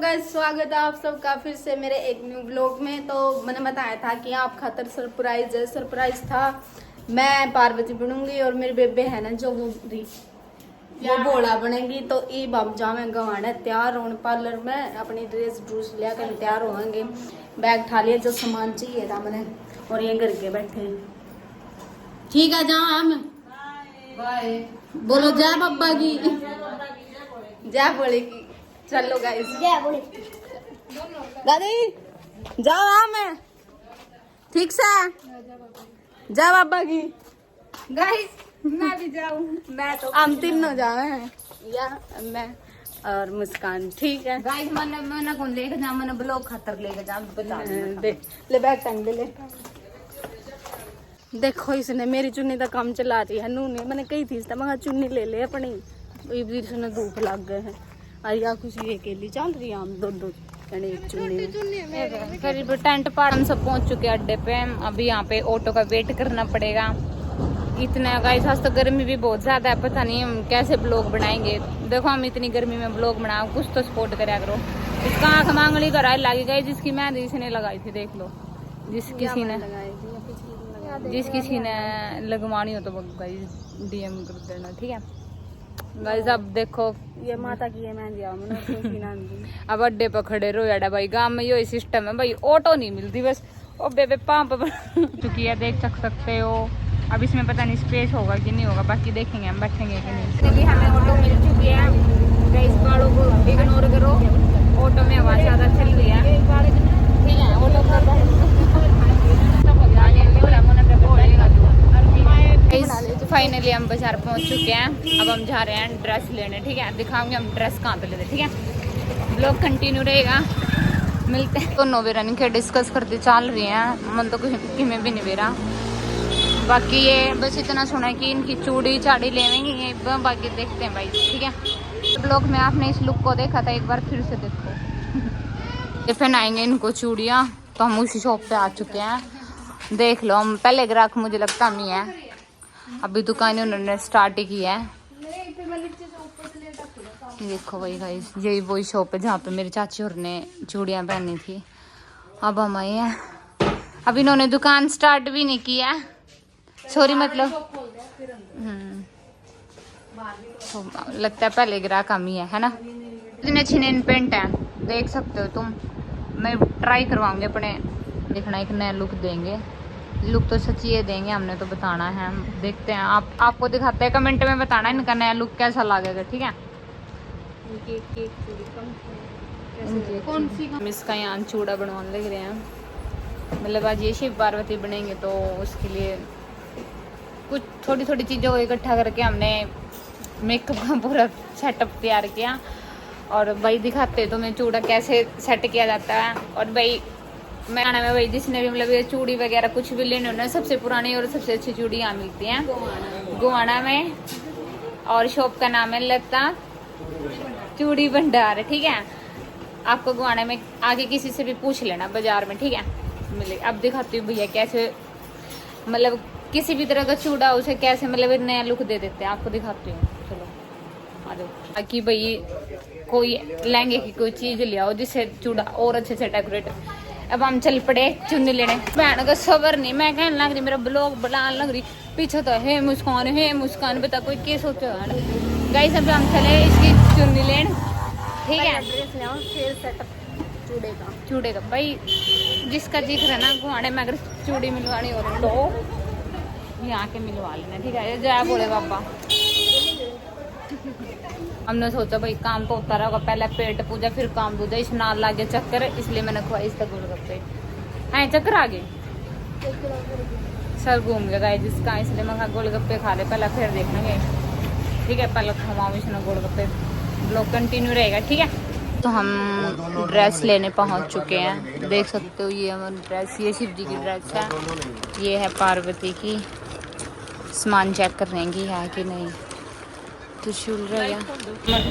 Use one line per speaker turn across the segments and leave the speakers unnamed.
Guys, स्वागत है आप सबका फिर से मेरे एक न्यू ब्लॉग में। तो मैंने बताया था कि आप खातर सरप्राइज है। सरप्राइज था मैं पार्वती बनूंगी और मेरी बेबे है ना जो वो बोला बनेगी। तो ये बाब जावे गवाना तैयार होने पार्लर में, अपनी ड्रेस ड्रूस लेकर तैयार होंगे। बैग उठा लिया जो सामान चाहिए था मैंने, और ये करके बैठे। ठीक है जाओ हम बाय बोलो जय बाबा की जय बोले की। चलो गाइस जय बोले दादी जाओ आ मैं ठीक से जय बाबा की। गाइस मैं भी जाऊं, मैं तो हम तीनों जावे हैं या मैं और मुस्कान। ठीक है
गाइस मैंने कौन लेके जा, मैंने ब्लॉग खातर लेके जा बता
दे ले बैग टांग ले। देखो इसने मेरी चुन्नी का काम चला रही है नू ने। मैंने कही थी मैं चुन्नी ले ले अपनी, इसने धूप लग गए हैं और या कुछ ये अकेली चल रही है। हम दो एक चुन्नी।
करीब टेंट पार हम सब पहुंच चुके हैं अड्डे पे। अभी यहाँ पे ऑटो का वेट करना पड़ेगा। इतना गाइस आज तो गर्मी भी बहुत ज्यादा है, पता नहीं हम कैसे ब्लॉग बनाएंगे। देखो हम इतनी गर्मी में ब्लॉग बनाओ, कुछ तो सपोर्ट करा करो। इसका आँख मांगली कराई लगी गई, जिसकी मेहंदी इसने लगाई थी देख लो। जिस किसी ने लगवानी हो तो गाइस डीएम कर देना, ठीक है गाइस। अब देखो
ये माता की है मेहंदी
अब अड्डे पर खड़े रहो याडा भाई। गांव में यही सिस्टम है भाई, ऑटो नहीं मिलती बस। ओ बेबे पंप चुकी है, देख सकते हो। अब इसमें पता नहीं स्पेस होगा कि नहीं होगा, बाकी देखेंगे हम बैठेंगे कि नहीं। चलिए हमें ऑटो मिल चुकी है गाइस, बालों को इग्नोर करो। ऑटो में आवाज ज्यादा चल रही है, ठीक है। ऑटो फाइनली हम बाजार पहुंच चुके हैं। अब हम जा रहे हैं ड्रेस लेने, ठीक है। दिखाऊंगे हम ड्रेस कहाँ पे लेते, ठीक है। ब्लॉग कंटिन्यू रहेगा, मिलते हैं। दोनों वे रनिंग के डिस्कस करते चल रही हैं, मन तो कि में भी नहीं बेरा। बाकी ये बस इतना सुना है कि इनकी चूड़ी चाड़ी लेवेंगे, बाकी देखते हैं भाई, ठीक है। ब्लॉग में आपने इस लुक को देखा था, एक बार फिर से देखो। ये पहनाएंगे इनको चूड़ियाँ, तो हम उसी शॉप पे आ चुके हैं। देख लो, हम पहले ग्राहक मुझे लगता नहीं है, अभी दुकानें उन्होंने स्टार्ट ही की है। देखो भाई गाइस, यही वही शॉप है जहाँ पे मेरी चाची और ने चूड़ियाँ पहनी थी। अब हम आए हैं, अब इन्होंने दुकान स्टार्ट भी नहीं किया, सॉरी मतलब तो लगता है पहले ग्राहक हम ही है ना। इतने अच्छी नेन पेंट है, देख सकते हो तुम। मैं ट्राई करवाऊंगी अपने, देखना एक नया लुक देंगे। लुक तो सच्ची ये देंगे, हमने तो बताना है। हम देखते हैं, आपको दिखाते हैं, कमेंट में बताना इनका नया लुक कैसा लगेगा, ठीक है।
कौन सी
हम इसका यहाँ चूड़ा बनवाने लग रहे हैं, मतलब आज ये शिव पार्वती बनेंगे तो उसके लिए कुछ थोड़ी थोड़ी चीज़ों को इकट्ठा करके हमने मेकअप का पूरा सेटअप तैयार किया। और भाई दिखाते तुम्हें चूड़ा कैसे सेट किया जाता है। और भाई मैं आना में भाई जिसने भी मतलब ये चूड़ी वगैरह कुछ भी लेने होना, सबसे पुरानी और सबसे अच्छी चूड़ी यहाँ मिलती हैं गोवाना में। और शॉप का नाम है लता चूड़ी भंडार, ठीक है। आपको गोवाना में आगे किसी से भी पूछ लेना बाजार में, ठीक है, मिले। अब दिखाती हूँ भैया कैसे मतलब किसी भी तरह का चूड़ा उसे कैसे मतलब नया लुक दे देते हैं, आपको दिखाती हूँ। चलो आ जाओ। ताकि भाई कोई लहंगे की कोई चीज ले आओ जिससे चूड़ा और अच्छे से डेकोरेट। अब हम चल पड़े चुन्नी लेने। बहन का सबर नहीं, मैं कहने लग रही मेरा ब्लॉग बनाने लग रही, पीछे तो है मुस्कान बता कोई क्या सोचो है ना। गाइस अब हम चले इसकी चुन्नी लेने, ठीक है। चूड़े का भाई जिसका जिक्र है ना गुआने में, अगर चूड़ी मिलवानी हो तो यहाँ के मिलवा लेना, ठीक है। जय बोले बाबा। हमने सोचा भाई काम तो होता रहेगा, पहले पेट पूजा फिर काम दूजा, इस नाल लागे चक्कर, इसलिए मैंने खुआई इसका गोलगप्पे हैं। चक्कर आ गए, सर घूम गया गाइस जिसका, इसलिए मैं गोलगप्पे खा ले पहले फिर देखेंगे, ठीक है। पहले खवाऊँ इसने गोलगप्पे, ब्लॉग कंटिन्यू रहेगा, ठीक है। तो हम ड्रेस लेने पहुंच चुके हैं, देख सकते हो ये हमारी ड्रेस, ये शिव जी की ड्रेस है, ये है पार्वती की। सामान चेक कर रहेंगी है कि नहीं, त्रिशूल रहेगा।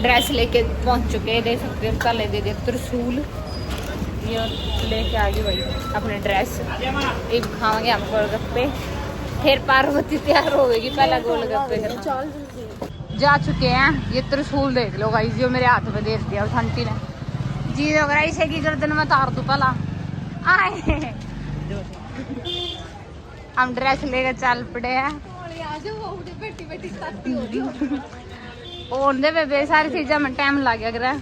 ड्रेस लेके पहुंच चुके हैं, देख सकते हो पहले दे दिया त्रिशूल, ये लेके आ गई भाई अपने ड्रेस। एक खाएंगे हम गोलगप्पे, फिर पार्वती तैयार हो गई, पहला गोलगप्पे जा चुके हैं। ये त्रिशूल देख लो गाइस, जो मेरे हाथ में दे दिया उस आंटी ने, जी लग रहा है इसे की गर्दन में तार दो पहला आए। हम ड्रेस लेकर चल पड़े हैं। और दे सारी चीजें में टाइम लग गया।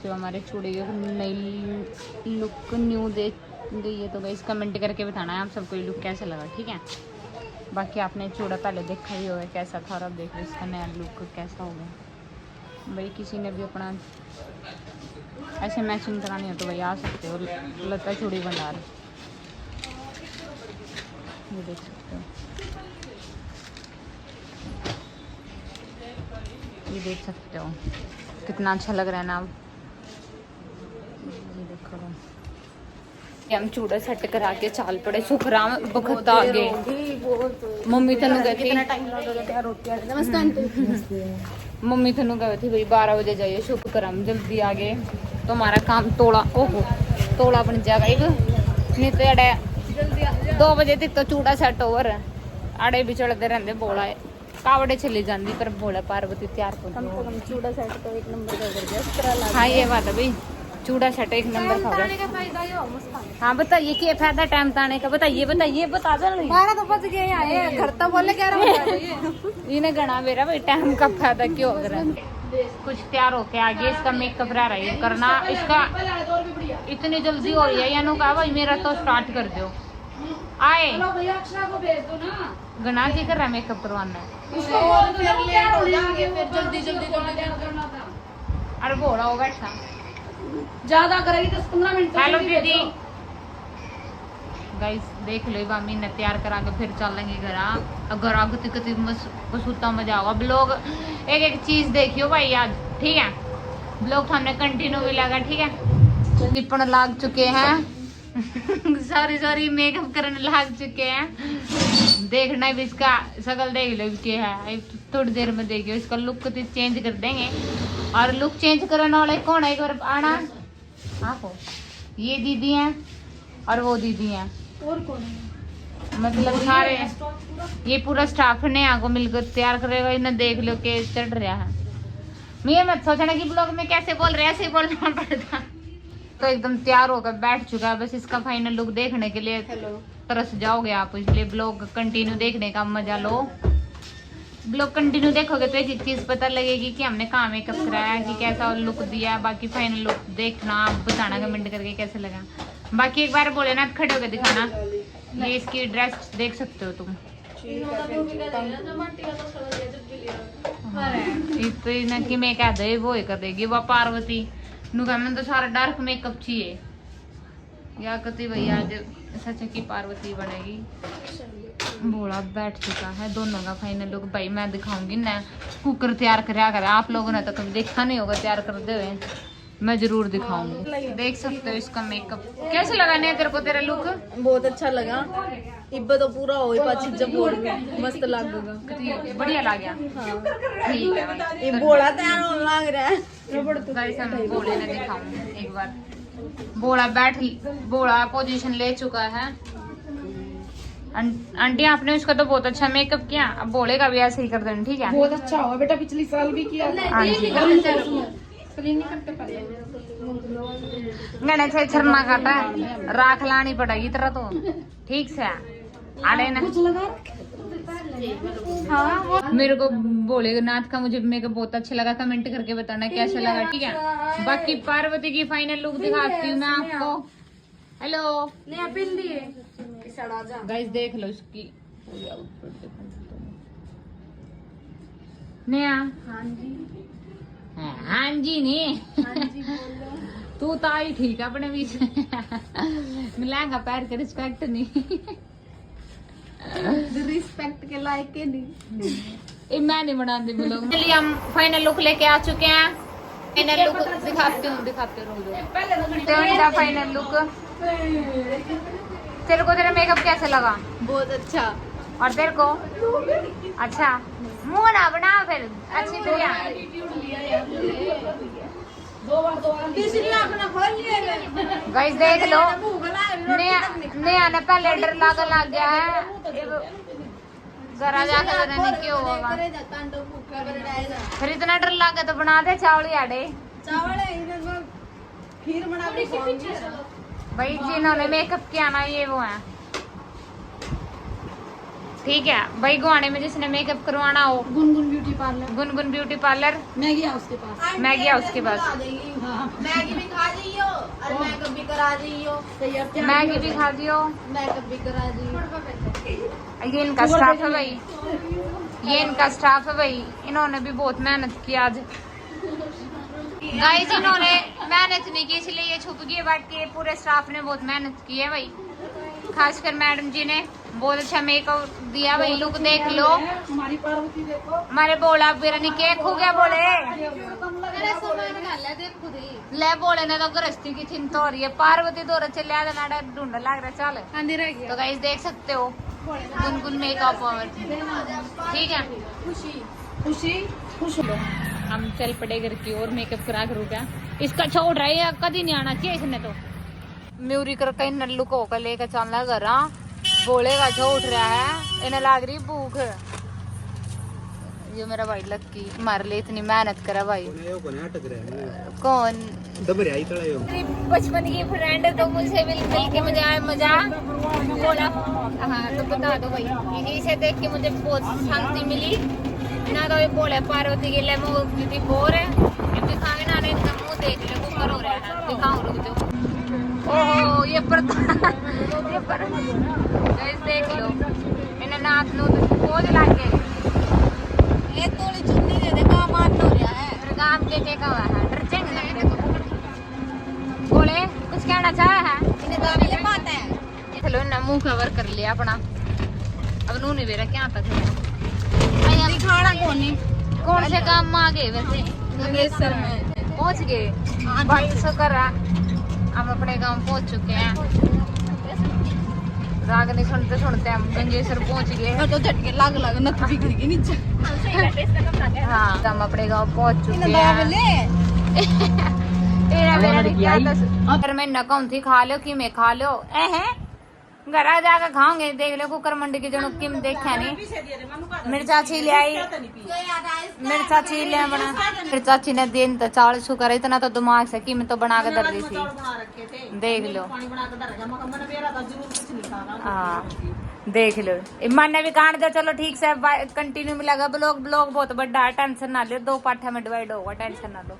तो हमारे चूड़ी की नई लुक न्यू दे गई है, तो गाइस कमेंट करके बताना है आप सबको ये लुक कैसा लगा, ठीक है। बाकी आपने चूड़ा पहले देखा ही होगा कैसा था, और अब देख लो इसका नया लुक कैसा होगा। भाई किसी ने भी अपना ऐसे मैचिंग करानी हो तो भाई आ सकते हो, लता चूड़ी भंडार, ये देख सकते हो, ये देख सकते हो कितना अच्छा लग रहा है ना। ये देखो हम चूड़ा सेट करा के चाल पड़े सुखराम बखत आ गए। मम्मी तेन गए थे मम्मी तेन गए थे भाई 12 बजे जाइए, शुक्र हम जल्दी आ गए तो हमारा काम तोड़ा ओहो तोड़ा बन जाएगा। एक नहीं तो अड़े 2 बजे तक तो चूड़ा सेट ओवर आड़े भी चढ़ते रहते बोला कावड़े चली जाती पर बोला पार्वती तैयार कर
चूड़ा सेट तो एक नंबर का कर दिया।
हाँ ये बात है भाई, चूड़ा सेट एक नंबर का होगा। हाँ बताइए क्या फायदा टाइम ताने का, बताइए बताइए बता दो।
12 तो बज गए आए घर तो बोले 11 बजे।
इन्हें गणा मेरा भाई टाइम का फायदा क्यों हो रहा है। कुछ तैयार होके आगे इसका मेकअप रह रहा है करना, इसका इतनी जल्दी हो रही है या नु कहा भाई मेरा तो स्टार्ट कर दो आए गणा जी कर रहा मेकअप करवाना है। अरे बोला हो बैठा
ज्यादा करेगी 10-15 मिनट।
हेलो दीदी गाइस देख लो मामी ने तैयार करा के फिर चलेंगे घर। अगर आगती कति बसूता मजा होगा। ब्लॉग एक एक चीज देखियो भाई आज, ठीक है। ब्लॉग हमने कंटिन्यू भी लगा, ठीक है। लिपण लाग चुके हैं सॉरी मेकअप करने लाग चुके हैं। देखना भी इसका शकल देख लो क्या है, थोड़ी देर में देखियो इसका लुक चेंज कर देंगे। और लुक चेंज करने वाले कौन है एक बार आना आपको, ये दीदी हैं और वो दीदी हैं
और कौन है,
मतलब सारे ये पूरा स्टाफ ने आगो मिलकर तैयार करेगा। इन्हें देख लो के चढ़ रहा है। मैं ये मत सोचना कि ब्लॉग में कैसे बोल रहे हैं ऐसे बोलना पड़ता। तो एकदम तैयार होकर बैठ चुका है, बस इसका फाइनल लुक देखने के लिए तरस जाओगे आप, इसलिए ब्लॉग कंटिन्यू देखने का मजा लो। ब्लॉग कंटिन्यू देखोगे तो एक चीज पता लगेगी कि हमने कहाँ मेकअप कराया कि कैसा लुक दिया। बाकी फाइनल लुक देखना, आप बताना कमेंट करके कैसे लगा। बाकी एक बार बोले ना खड़े होकर दिखाना, ये इसकी ड्रेस देख सकते हो तुम। तो इन्हें कि मैं कह दे वो कर देगी वो पार्वती नु कहा मैंने तो सारा डार्क मेकअप चाहिए या कति भैया आज सच की पार्वती बनेगी। भोला बैठ चुका है, दोनों का फाइनल लुक भाई मैं दिखाऊंगी ना। कुकर तैयार कराया कर आप लोगों ने तो कभी देखा नहीं होगा तैयार करते हुए, मैं जरूर दिखाऊंगी। देख सकते हो इसका मेकअप कैसे लगा नहीं तेरे को, तेरा लुक
बहुत अच्छा लगा। इब्बे तो पूरा हो पाछी जब बोल मस्त लागेगा,
बढ़िया लग गया। ठीक है भाई,
ये बोला तैयार होने लग रहा है।
गाइस हम बोले ने दिखाऊंगी एक बार। बोला पोजीशन ले चुका है। आंटी आपने उसका तो बहुत अच्छा मेकअप किया, अब बोले का भी ऐसे ही कर देना, ठीक है।
बहुत अच्छा हुआ बेटा, पिछली साल भी किया।
हाँ जी गणेश शर्मा काटा राख लानी पड़ेगी तरह तो ठीक से आड़े ना। हाँ मेरे को बोले नाथ का मुझे मेकअप बहुत अच्छा लगा, कमेंट करके बताना कैसा लगा, ठीक है। बाकी पार्वती की फाइनल लुक दिखाती हूँ मैं आपको। हेलो गाइस देख लो इसकी नया। हाँ जी नहीं तू तो आई ठीक है अपने बीच लहंगा पैर के रिस्पेक्ट नहीं
रिस्पेक्ट के लायक के नहीं
मैं नहीं बनाती ब्लॉग। चलिए हम फाइनल लुक लेके आ चुके हैं। फाइनल लुक दिखाते हूँ फाइनल लुक। तेरे को तेरा मेकअप कैसे लगा?
बहुत अच्छा।
और तेरे को? अच्छा मुंह ना बना फिर अच्छी तरह। गाइस देख लो नया ने पहले डर लग गया है, जरा जाकर नहीं क्यों होगा। फिर इतना डर लग गया तो बना दे चावल आड़े।
खीर बना के खवाऊंगी।
भाई जिन्होंने मेकअप किया ना ये वो है, ठीक है भाई। गुआने में जिसने मेकअप करवाना हो,
Gungun beauty parlour,
Gungun beauty parlour,
Maggi house के पास।
मैगी हाउस के पास।
हाँ
मैगी भी खा जाइयो और मेकअप भी करा जाइयो,
मैगी भी खा दियो,
मेकअप भी करा जाइयो।
ये इनका स्टाफ है भाई, ये इनका स्टाफ है भाई। इन्होंने भी बहुत मेहनत की आज गाइस। इन्होंने मेहनत नहीं की इसलिए ये छुप गई, बाकी पूरे स्टाफ ने बहुत मेहनत की है भाई। खासकर मैडम जी ने बहुत अच्छा मेकअप दिया भाई। लुक देख लो
हमारी पार्वती देखो।
हमारे बोला बिरनी केक हो गया बोले ले बोले ने तो गृहस्थी की चिंता हो रही है। पार्वती दो रचे ले नाड़ा ढूंढ लग रहा चल
अंधेरा गया
तो गाइस देख सकते हो गुनगुन मेकअप पावर, ठीक है।
खुशी
खुशी खुश लो।
हम चल पड़े घर की और मेकअप करा करूँ क्या। इसका छोड़ रहा है कभी नहीं आना चाहिए इसने तो। म्यूरी कर कहीं नल्लू को होकर लेकर चलना घर बोलेगा जो उठ रहा है इन्हें लाग रही भूख। ये मेरा भाई लक्की हमारे लिए इतनी मेहनत करा भाई। कौन बचपन की फ्रेंड तो मुझे मिल के मुझे आया मजा बोला। हाँ तो बता दो भाई, इन्हीं से देख के मुझे बहुत शांति मिली ना। तो ये बोले पार्वती के लिए मुझे बोर है दिखावे ना, इनका मुंह देख ले कुकर हो रहा है। दिखाऊं रुक जाओ। ओहो ये पर देख लो इन्हें नाथ नो पोज लाके
ये थोड़ी चुन्नी दे दे काम मान हो रहा है।
मेरे काम के का हुआ है डर चेंगे ना बोले कुछ कहना चाहा है
इन्हें गाने ले पाता है।
चलो ना मुंह कवर कर लिया अपना। अब नू नहीं बेरा क्या तक
दिखाना
कौन से काम में आ गए वैसे
नगेश्वर में
पहुंच गए भाई। शुक्र है हम अपने गांव पहुंच चुके हैं। राग नहीं सुनते सुनते हम गंगेश्वर पहुंच गए।
तो झटके लग लग नथ बिगड़ गई नीचे।
हाँ हम अपने गांव पहुंच चुके हैं। अगर मैं नकौन थी खा लो कि मैं खा लो घर आ जाकर खाओगे देख लो कुकर मंडी की जनों किम देखा नहीं। मिर्चा छील आई मिर्चा छील लिया बना मिर्चा छीने दिन तो चावल शुक्र है इतना तो दिमाग से कि मैं तो बना के दर रही थी देख लो। हाँ देख लो ईमान ने भी काट दिया। चलो ठीक से कंटिन्यू मिलेगा ब्लॉग बहुत बड़ा है टेंशन ना लो 2 पार्ट में डिवाइड होगा टेंशन ना लो।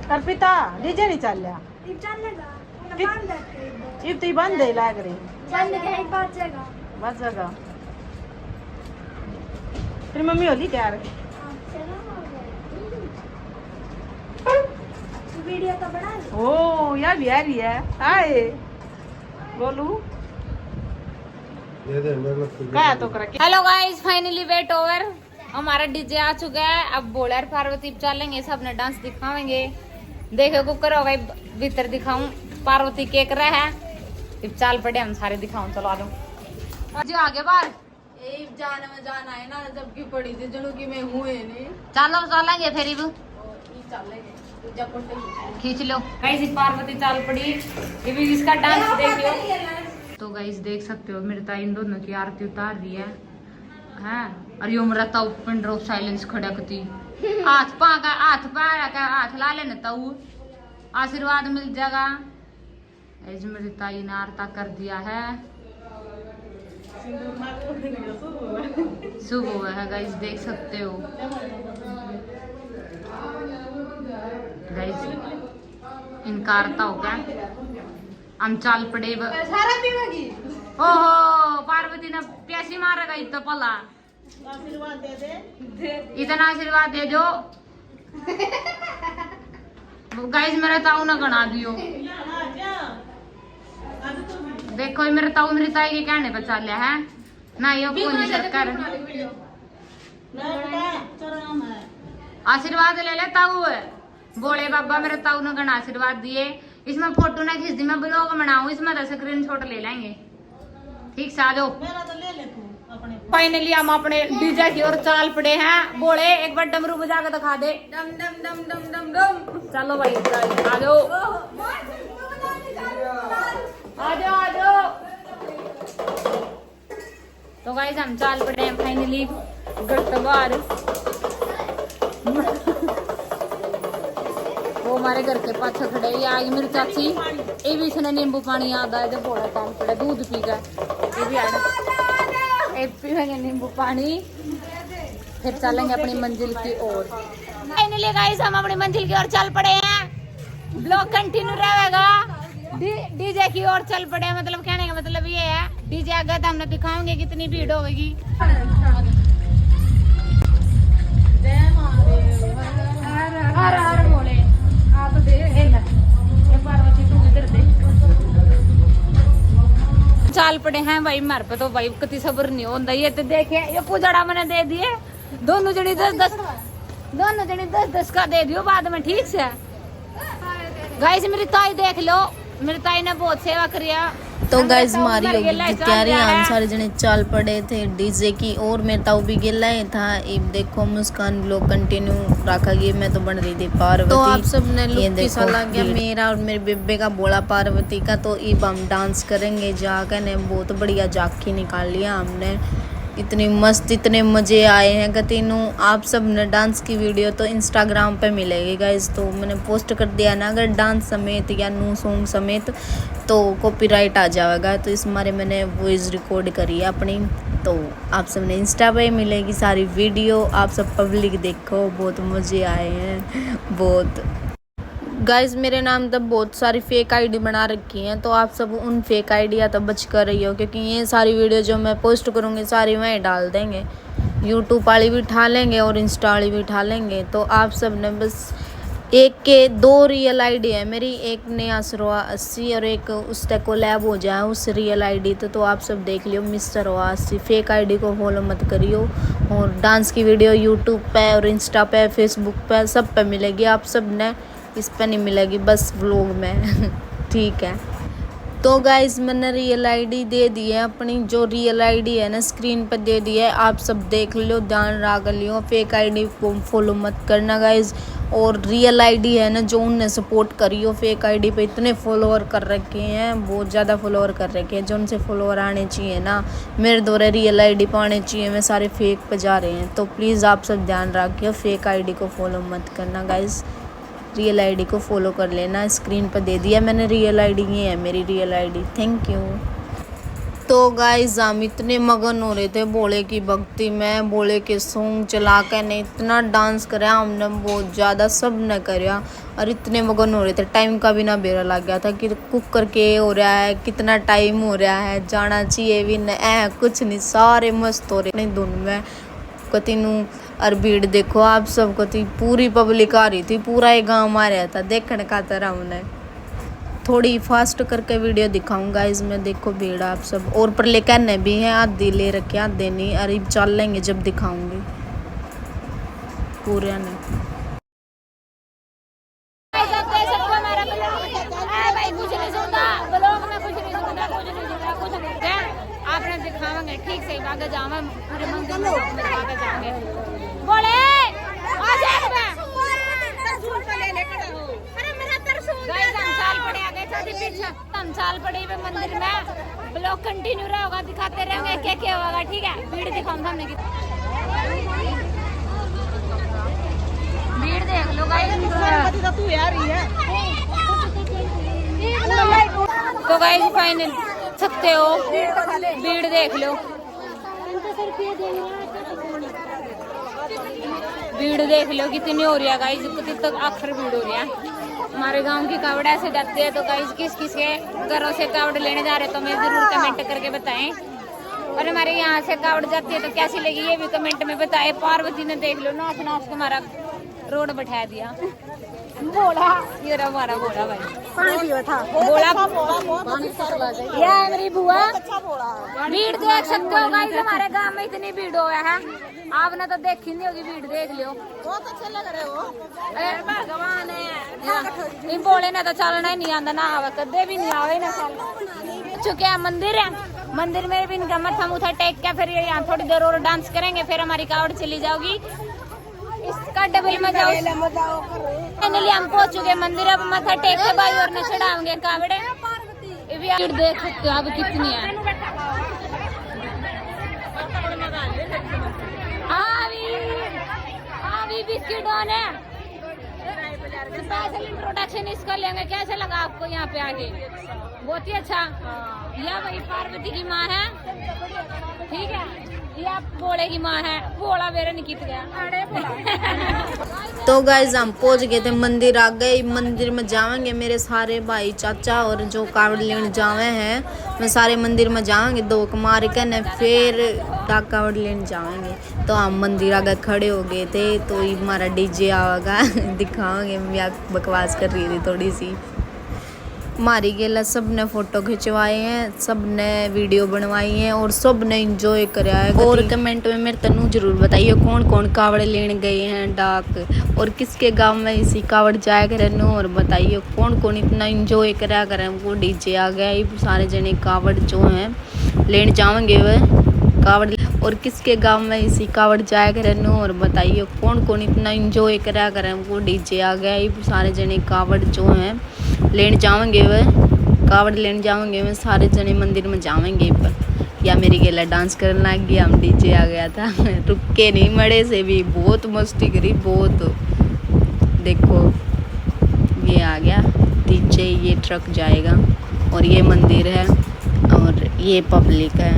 अर्पिता डीजे नहीं चल रहा इब तो बंद है लाग रही बस जगह। फिर मम्मी होली तैयार
वीडियो तो बना
ओ यार बिहारी है हाय बोलू क्या तो कर
hello guys finally wait over हमारा डीजे आ चुका है। अब बोलर पार्वती चलेंगे सबने डांस दिखावेंगे। देखो कुकर हो गई भीतर दिखाऊं पार्वती केक रहा है। अब चाल पड़े हम सारे दिखाऊं चलो आ जाओ जो आगे बाहर
जाने में जाना है ना जबकि पड़ी थी जनू की मैं हुए नहीं
चलो चलेंगे फिर
चलेंगे
खींच लो गाइस पार्वती चाल पड़ी। ये भी इसका डांस देख लो। तो गाइस देख सकते हो मेरे ताई इन दोनों की आरती उतार रही है हैं। और यो मेरा ताऊ पिंड ऑफ साइलेंस खड़ा करती हाथ ला लेना ताऊ आशीर्वाद मिल जाएगा। ऐसे मेरी ताई ने आरता कर दिया है। सुबह है गाइस देख सकते हो गाइस इनका आरता हो गया। हम चाल पड़े ओहो पार्वती ने प्यासी मारेगा इतना पला इतना आशीर्वाद दे जो गाइस मेरे ताऊ ना गना दियो। देखो मेरे ताऊ मेरी ताई के कहने पर चल है ना यो कौन सरकार आशीर्वाद ले ले ताऊ बोले बाबा मेरे ताऊ ने गना आशीर्वाद दिए। इसमें फोटो ना खींच दी मैं ब्लॉग बनाऊं इसमें तो स्क्रीनशॉट ले लेंगे ठीक से आ जाओ। फाइनली हम अपने डीजे की ओर चाल पड़े हैं। बोले एक बार डमरू बजा के दिखा दे
डम डम डम डम डम डम।
चलो भाई आ जाओ आ जाओ। तो गाइस हम चाल पड़े हैं फाइनली घर तो बाहर वो हमारे घर के पाछे खड़े ये आई मेरी चाची ये भी इसने नींबू पानी याद आया जब बड़ा काम पड़ा दूध पी गए ये भी आए ये पीएंगे नींबू पानी फिर चलेंगे अपनी मंजिल की ओर। फाइनली गाइस हम अपनी मंजिल की ओर चल पड़े हैं। ब्लॉग कंटिन्यू रहेगा डीजे की ओर चल पड़े हैं। मतलब कहने का मतलब ये है डीजे आ गया तो हमने दिखाएंगे कितनी भीड़ होगी। हर हर बोले आप दे ये पार्वती तू इधर दे चाल पड़े हैं भाई मार पे तो भाई कति सब्र नहीं होता। ये तो देखे ये पुजड़ा मैंने दे दिए दोनों जनी 10-10 का दे दियो बाद में ठीक से। गाइस मेरी ताई देख लो मेरी ताई ने बहुत सेवा करिया।
तो गाइस हमारी होगी तैयारी हम सारे जने चल पड़े थे डीजे की और मैं ताऊ भी गिला ही था। अब देखो मुस्कान लोग कंटिन्यू रखा गया मैं तो बन रही थी पार्वती। तो आप सब ने लुक कैसा लग गया मेरा और मेरे बेबे का बोला पार्वती का। तो अब हम डांस करेंगे जाकर ने बहुत बढ़िया झांकी निकाल लिया हमने इतनी मस्त इतने मजे आए हैं कतीनू। आप सब ने डांस की वीडियो तो इंस्टाग्राम पे मिलेगी गाइस तो मैंने पोस्ट कर दिया ना अगर डांस समेत या न्यू सॉन्ग समेत तो कॉपीराइट आ जाएगा। तो इस मारे मैंने वॉइस रिकॉर्ड करी है अपनी तो आप सब ने इंस्टा पे मिलेगी सारी वीडियो। आप सब पब्लिक देखो बहुत मजे आए हैं बहुत। गाइस मेरे नाम तब बहुत सारी फेक आईडी बना रखी हैं तो आप सब उन फेक आईडिया तो बच कर रही हो क्योंकि ये सारी वीडियो जो मैं पोस्ट करूँगी सारी वहीं डाल देंगे। यूट्यूब वाली भी उठा लेंगे और इंस्टा वाली भी उठा लेंगे। तो आप सब ने बस एक के 2 रियल आईडी है मेरी एक नया सरवा 80 और एक उससे कोलैब हो जाए उस रियल आईडी तो आप सब देख लियो मिस्टर 80 फेक आईडी को फॉलो मत करियो। और डांस की वीडियो यूट्यूब पे और इंस्टा पे फेसबुक पे सब पे मिलेगी। आप सब ने इस पे नहीं मिलेगी बस व्लॉग में ठीक है। तो गाइस मैंने रियल आईडी दे दी है अपनी जो रियल आईडी है ना स्क्रीन पर दे दी है। आप सब देख लो ध्यान रख लियो फेक आईडी को फॉलो मत करना गाइस। और रियल आईडी है ना जो उनने सपोर्ट करियो फेक आईडी पे इतने फॉलोअर कर रखे हैं बहुत ज़्यादा फॉलोअर कर रखे हैं जो उनसे फॉलोअर आने चाहिए ना मेरे द्वारा रियल आईडी पे आने चाहिए मैं सारे फेक पे जा रहे हैं। तो प्लीज़ आप सब ध्यान रखिए फेक आईडी को फॉलो मत करना गाइस रियल आईडी को फॉलो कर लेना स्क्रीन पर दे दिया मैंने रियल आईडी ये है मेरी रियल आईडी थैंक यू। तो गाइस हम इतने मगन हो रहे थे भोले की भक्ति में भोले के सॉन्ग चला कर ने इतना डांस कराया हमने बहुत ज़्यादा सब ने कराया और इतने मगन हो रहे थे टाइम का भी ना बेरा लग गया था कि कुकर के हो रहा है कितना टाइम हो रहा है जाना चाहिए भी न कुछ नहीं सारे मस्त हो रहे धुन में कतीनू। और भीड़ देखो आप सब कती पूरी पब्लिक आ रही थी पूरा ही गाँव आ रहा था देखने का तरह हमने थोड़ी फास्ट करके वीडियो दिखाऊंगा इसमें देखो भीड़ आप सब और पर लेकर भी हैं आधी ले रखे आधे नहीं अरे चल लेंगे जब दिखाऊंगी पूरे ने। आपने दिखावांगे ठीक से आगे जावा पूरे मंदिर में आगे जाएंगे बोले हम साल पड़े हुए मंदिर में ब्लॉग कंटिन्यू रहेगा दिखाते रहेंगे क्या क्या होगा ठीक है। भीड़ दिखाऊंगा हमने भीड़ देख लो तो गाइस फाइनल सकते हो भीड़ देख लो भीड़ देख लो कितनी हो रही है गाइस कितनी तक अक्सर भीड़ हो रही है। हमारे गांव की कावड़ ऐसे जाती है तो गाइस किस किस के घरों से कावड़ लेने जा रहे तो मैं जरूर कमेंट करके बताएं और हमारे यहाँ से कावड़ जाती है तो कैसी लगी ये भी कमेंट में बताएं। पार्वती ने देख लो नाच नाच हमारा रोड बैठा दिया बोला ये रहा हमारा बोला भाई बोला यह मेरी बुआ भीड़ देख सकते हो गाइस हमारे गांव में इतनी भीड़ हो है आपने तो देखी नहीं होगी भीड़ देख लियो बहुत अच्छे लग रहे हो भगवान है इन बोले ना तो चलना ही नहीं आता ना आवे कदे भी नहीं आवे ना चुके है मंदिर में भी इनका मत्था मुथा टेक के फिर यहाँ थोड़ी देर और डांस करेंगे फिर हमारी कावड़ चली जाओगी इसका डबल मजा फाइनली हम पहुंच चुके मंदिर अब मत्था टेक के भाई और न चढ़ाओगे कावड़े भीड़ देख सकते हो अब कितनी है।
आपकी डॉन है। स्पेशल इंट्रोडक्शन इसका लेंगे, कैसे लगा आपको यहाँ पे आके? बहुत ही अच्छा। यह वही पार्वती की माँ है, ठीक है। ये आप भोले की माँ है, भोला मेरा निकित गया।
तो गाइस हम पहुंच गए थे मंदिर, आ गए। मंदिर में जाएंगे, मेरे सारे भाई चाचा और जो कावड़ लेने जावे हैं, मैं सारे मंदिर में जाएंगे, 2 मार के न फिर डाक कावड़ लेने जाएंगे। तो हम मंदिर आगे खड़े हो गए थे, तो हमारा डीजे आएगा दिखाओगे। मैं बकवास कर रही थी थोड़ी सी। मारी गेला सब ने फोटो खिंचवाए हैं, सब ने वीडियो बनवाई है और सब ने इंजॉय कराया है। और कमेंट में मेरे तनु जरूर बताइए कौन कौन कावड़ लेने गए हैं डाक, और किसके गांव में इसी कावड़ जाया करें। और बताइए कौन कौन इतना इंजॉय कराया करें। वो डीजे आ गया, ये सारे जने कावड़ जो हैं लेने जाएंगे वह कावड़, और किसके गांव में इसी कावड़ जाया करें। और बताइए कौन कौन इतना इंजॉय कराया करें। वो डीजे आ गया, ये सारे जने कावड़ जो हैं लेने जाएंगे वह कावड़ लेने जाएंगे वह सारे जने मंदिर में जाएंगे। पर या मेरी गेला डांस करने लग गया, हम डीजे आ गया था रुके नहीं, मड़े से भी बहुत मस्ती करी बहुत। देखो ये आ गया डीजे, ये ट्रक जाएगा और ये मंदिर है और ये पब्लिक है।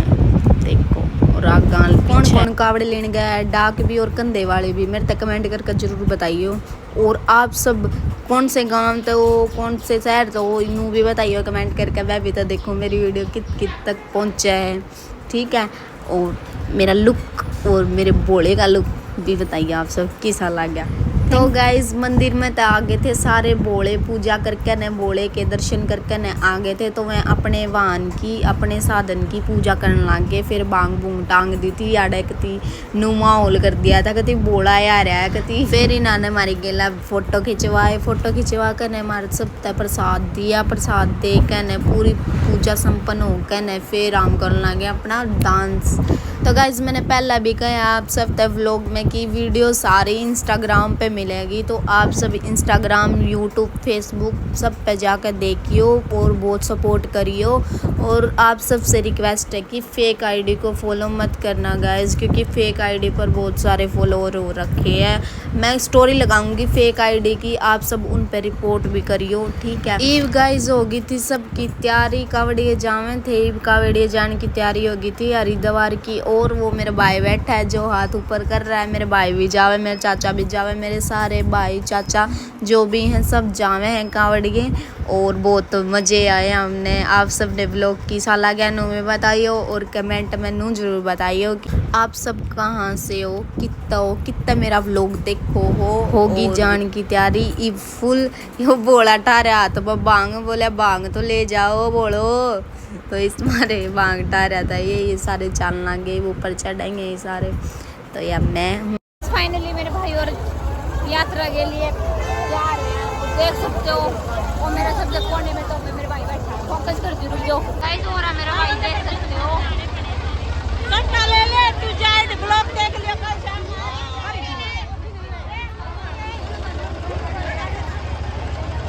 देखो और आगाल कौन कौन कावड़ लेने गया है, डाक भी और कंधे वाले भी, मेरे तक कमेंट करके जरूर बताइए। और आप सब कौन से गांव तो कौन से शहर तो इनू भी बताइए कमेंट करके। मैं भी तो देखो मेरी वीडियो कित तक पहुंचा है, ठीक है। और मेरा लुक और मेरे बोले का लुक भी बताइए आप सब कैसा लगा। तो गाइज मंदिर में तो आ गए थे सारे, बोले पूजा करके न बोले के दर्शन करके न आ गए थे। तो मैं अपने वाहन की अपने साधन की पूजा करने लग गए। फिर बांग बूंग टांग दी थी, याडा कती नु माहौल कर दिया था, कती बोला आ रहा है कती। फिर इन्होंने हमारी गेला फोटो खिंचवाए, फोटो खिंचवा कर ने हमारे सब प्रसाद दिया, प्रसाद दे के न पूरी पूजा संपन्न हो के न फिर हम करने लगे अपना डांस। तो गाइज मैंने पहला भी कहा आप सब तक व्लॉग में कि वीडियो सारी इंस्टाग्राम पे मिलेगी, तो आप सब इंस्टाग्राम, यूट्यूब, फेसबुक सब पे जाकर देखियो और बहुत सपोर्ट करियो। और आप सब से रिक्वेस्ट है कि फेक आईडी को फॉलो मत करना गाइज, क्योंकि फेक आईडी पर बहुत सारे फॉलोअर हो रखे हैं। मैं स्टोरी लगाऊंगी फेक आईडी की, आप सब उन पर रिपोर्ट भी करियो, ठीक है। ईव गाइज होगी थी सबकी तैयारी, कावड़िए जावे थे, ईव कावड़िए जाने की तैयारी होगी थी हरिद्वार की। और वो मेरा भाई बैठा है जो हाथ ऊपर कर रहा है, मेरे भाई भी जावे, मेरे चाचा भी जावे, मेरे सारे भाई चाचा जो भी हैं सब जावे हैं कावड़िए। और बहुत मज़े आए हमने। आप सब ने व्लॉग की साला ज्ञानों में बताइयो और कमेंट में नू जरूर बताइयो कि आप सब कहाँ से हो, कितना मेरा व्लॉग देखो होगी जान की तैयारी। ई फुल यो बोला टारे हाथ पर बांग, बोले बांग तो ले जाओ बोलो, तो इस मारे बांग टारा था। ये सारे चाल लागे ऊपर चढ़ेंगे ये सारे। तो या मैं
फाइनली मेरे भाई और यात्रा के लिए तैयार हैं, देख सकते हो। और मेरा सबसे कोने में तो मेरे भाई बैठा है, फोकस कर जरूर जो गाइस हो रहा मेरा भाई, देख सकते हो।
घंटा ले ले तू जाए ब्लॉग देख लिया कल शाम को।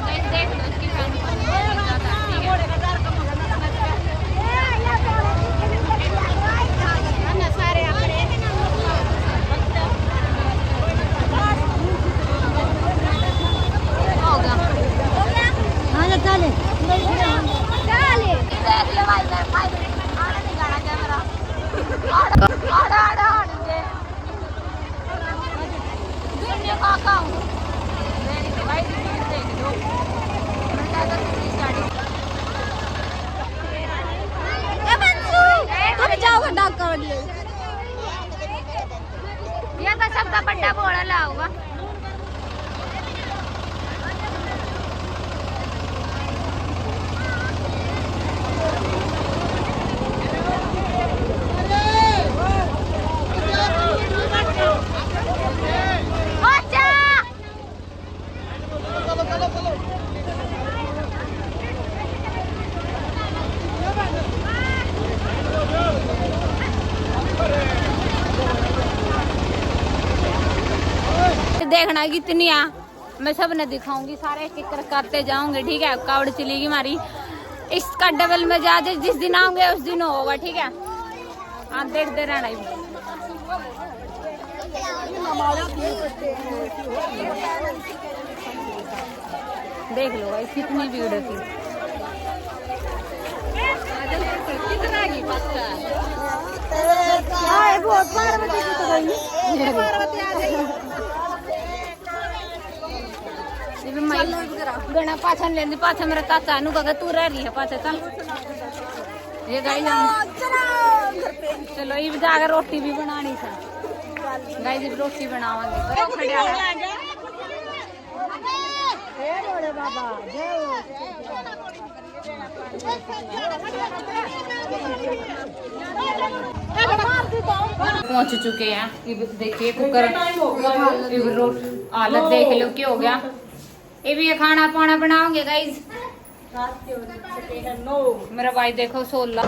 गाइस देख लो इसकी फैन ज्यादा ठीक है। सारे होगा हाँ चले देख ले भाई भाई आना नहीं गाना कैमरा आड़ा आड़ा आड़े दुनिया का काम देख भाई देख लो मैं तो कितनी गाड़ी ए बंसू तुम जाओगे डाक कावड़ ले, ये तो सबका बड़ा बोला लाऊंगा। देखना कितनी आ, मैं सब ने दिखाऊंगी, सारे एक एक करते जाऊंगे, ठीक है। कावड़ चलेगी हमारी, इसका डबल में जा जिस दिन आऊंगे उस दिन होगा, ठीक है। आप देखते रहना। देख लो भाई कितनी भीड़ थी। गणा पाछन लेंदी पाछा मेरा चाचा नु कहा तू रह रही है पाछा चल ये गाइस चलो ये जाकर रोटी भी बनानी था गाइस रोटी बनावांगे पहुंच चुके हैं। देखिए कुकर हालत देख लो क्या हो गया। ये भी खाना पाना बनाओगे गाइस। मेरा भाई देखो सोला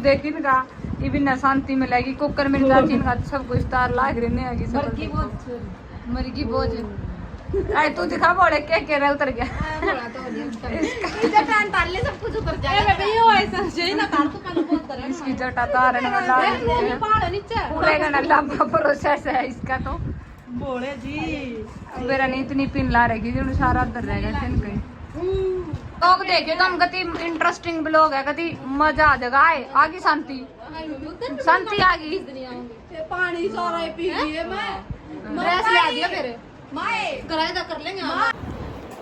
देखी ना ये भी न शांति मिलेगी कुकर में सब कुछ तार लाग रही मरगी बोझ अरे तू दिखा बोले क्या रहा उतर गया
सब कुछ उतर जाएगा।
इसकी जटा तार पूरे का लंबा प्रोसेस है इसका तो
बोले जी
मेरा नहीं इतनी पिन ला रही जो सारा अंदर रहेगा लोग देखे तो हम कति इंटरेस्टिंग ब्लॉग है कति मजा आ जाएगा आगी शांति शांति आ गई
पानी सारा पी लिए मैं ड्रेस ले दिया फिर किराया कर लेंगे।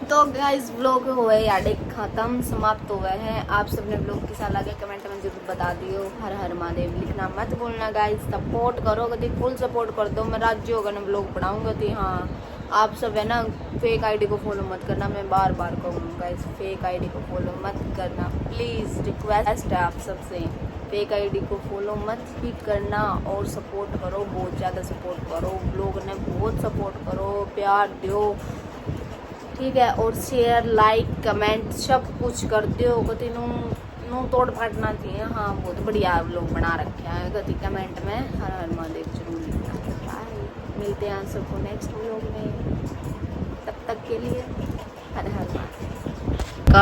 तो गाइस व्लॉग हुए याडे खत्म समाप्त हुए हैं। आप सबने व्लॉग कैसा लगे कमेंट में जरूर बता दियो। हर हर महादेव लिखना मत भूलना गाइस। सपोर्ट करो कभी फुल सपोर्ट कर दो। मैं राज्य होगा ना व्लॉग बनाऊंगा तो हाँ आप सब है ना फेक आईडी को फॉलो मत करना। मैं बार बार कहूँगा गाइस फेक आईडी को फॉलो मत करना प्लीज़ रिक्वेस्ट है आप सबसे। फेक आईडी को फॉलो मत ही करना और सपोर्ट करो बहुत ज़्यादा सपोर्ट करो। लोग ने बहुत सपोर्ट करो प्यार दो ठीक है। और शेयर लाइक कमेंट सब कुछ कर दो कति नू तोड़ फाटना चाहिए। हाँ बहुत बढ़िया लोग बना रखे हैं कति कमेंट में हर हर महादेव जरूर लिखना। बाय मिलते हैं सबको नेक्स्ट व्लॉग में तब तक के लिए हर हर महादेव।